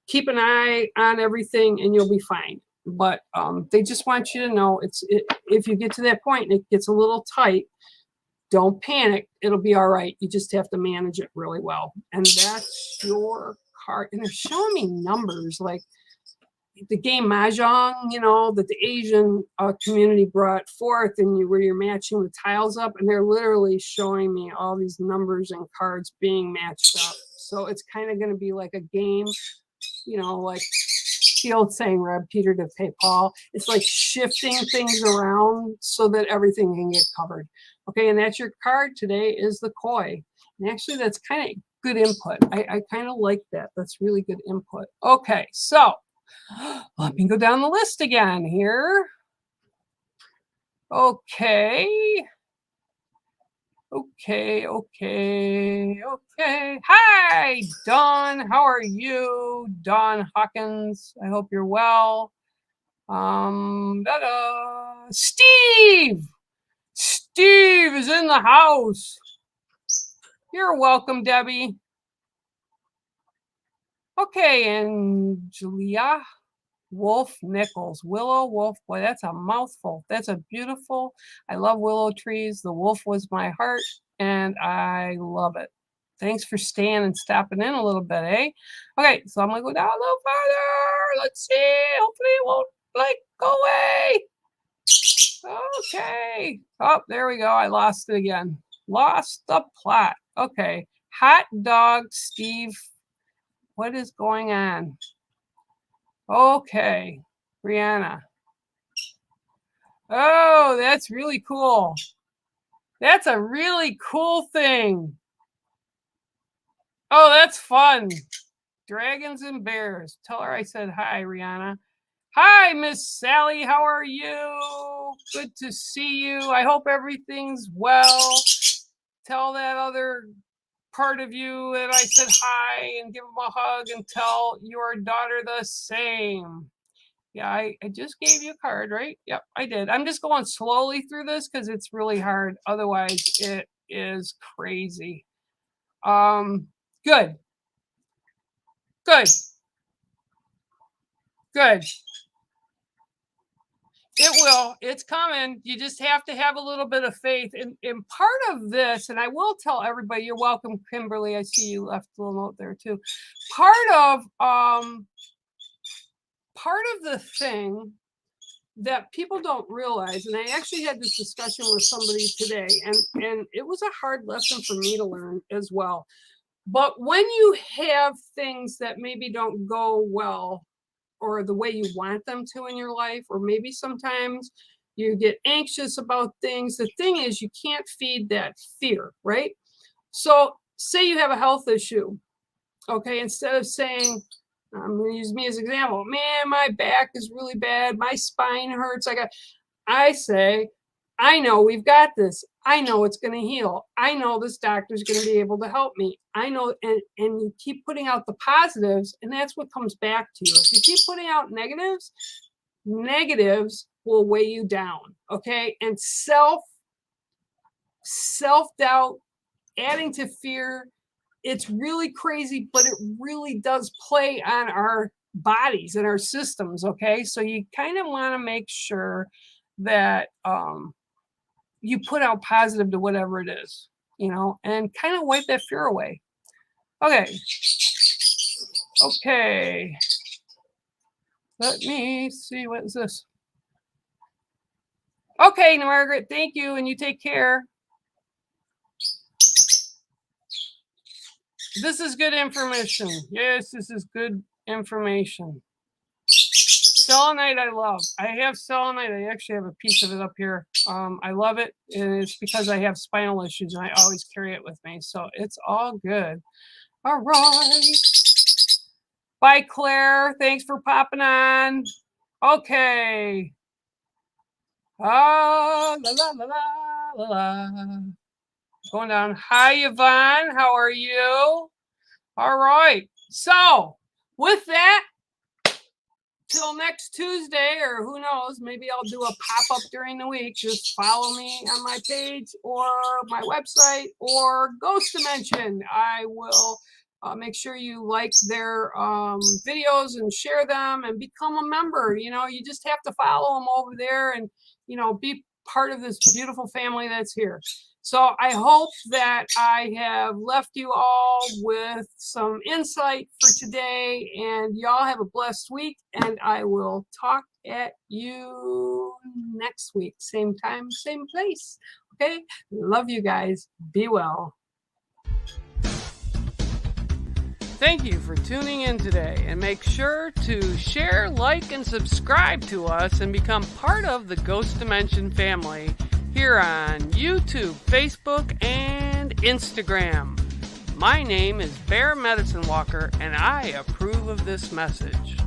keep an eye on everything and you'll be fine. But they just want you to know if you get to that point and it gets a little tight, don't panic. It'll be all right. You just have to manage it really well. And that's your card. And they're showing me numbers like, the game Mahjong, you know, that the Asian community brought forth, and where you're matching the tiles up, and they're literally showing me all these numbers and cards being matched up. So it's kind of going to be like a game, you know, like the old saying, rob Peter to pay Paul. It's like shifting things around so that everything can get covered. Okay, and that's your card today, is the koi. And actually, that's kind of good input. I kind of like that. That's really good input. Okay, so let me go down the list again here. Okay. Hi, Dawn. How are you? Dawn Hawkins. I hope you're well. Steve! Steve is in the house. You're welcome, Debbie. Okay, Angelia Wolf Nichols. Willow Wolf. Boy, that's a mouthful. That's a beautiful. I love willow trees. The wolf was my heart, and I love it. Thanks for staying and stopping in a little bit, eh? Okay, so I'm going to go down a little farther. Let's see. Hopefully it won't, go away. Okay. Oh, there we go. I lost it again. Lost the plot. Okay. Hot dog, Steve. What is going on? Okay. Brianna. Oh, that's really cool. That's a really cool thing. Oh, that's fun. Dragons and bears. Tell her I said hi, Rihanna. Hi, Miss Sally. How are you? Good to see you. I hope everything's well. Tell that other part of you that I said hi, and give him a hug, and tell your daughter the same. Yeah, I just gave you a card, right? Yep, I did. I'm just going slowly through this because it's really hard. Otherwise, it is crazy. Good. It will. It's coming. You just have to have a little bit of faith. And part of this, and I will tell everybody, you're welcome, Kimberly. I see you left a little note there too. Part of the thing that people don't realize, and I actually had this discussion with somebody today, and it was a hard lesson for me to learn as well. But when you have things that maybe don't go well, or the way you want them to in your life, or maybe sometimes you get anxious about things, the thing is, you can't feed that fear, right? So say you have a health issue. Okay, instead of saying, I'm going to use me as an example, man, my back is really bad, my spine hurts, I say, I know we've got this. I know it's going to heal. I know this doctor's going to be able to help me. I know, and you keep putting out the positives, and that's what comes back to you. If you keep putting out negatives will weigh you down, okay? And self-doubt, adding to fear, it's really crazy, but it really does play on our bodies and our systems, okay? So you kind of want to make sure that you put out positive to whatever it is, and kind of wipe that fear away. Okay. Let me see, what is this? Okay, Margaret, thank you, and you take care. This is good information. Yes, this is good information. Selenite I love. I have selenite. I actually have a piece of it up here. I love it, and it's because I have spinal issues, and I always carry it with me. So it's all good. All right. Bye, Claire. Thanks for popping on. Okay. La la la la la. Going down. Hi, Yvonne. How are you? All right. So with that, till next Tuesday, or who knows, maybe I'll do a pop-up during the week. Just follow me on my page or my website or Ghost Dimension. I will make sure you like their videos and share them and become a member. You just have to follow them over there and, be part of this beautiful family that's here. So I hope that I have left you all with some insight for today, and y'all have a blessed week, and I will talk at you next week. Same time, same place. Okay? Love you guys. Be well. Thank you for tuning in today, and make sure to share, like, and subscribe to us and become part of the Ghost Dimension family here on YouTube, Facebook, and Instagram. My name is Bear Medicine Walker, and I approve of this message.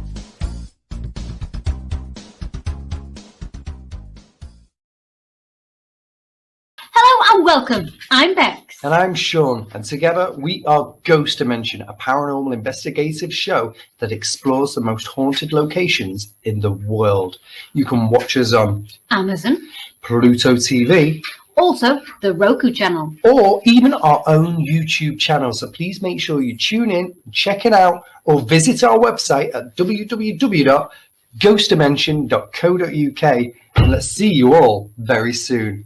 Hello and welcome. I'm Bex. And I'm Sean, and together we are Ghost Dimension, a paranormal investigative show that explores the most haunted locations in the world. You can watch us on Amazon, Pluto TV, also the Roku channel, or even our own YouTube channel. So please make sure you tune in, check it out, or visit our website at www.ghostdimension.co.uk, and let's see you all very soon.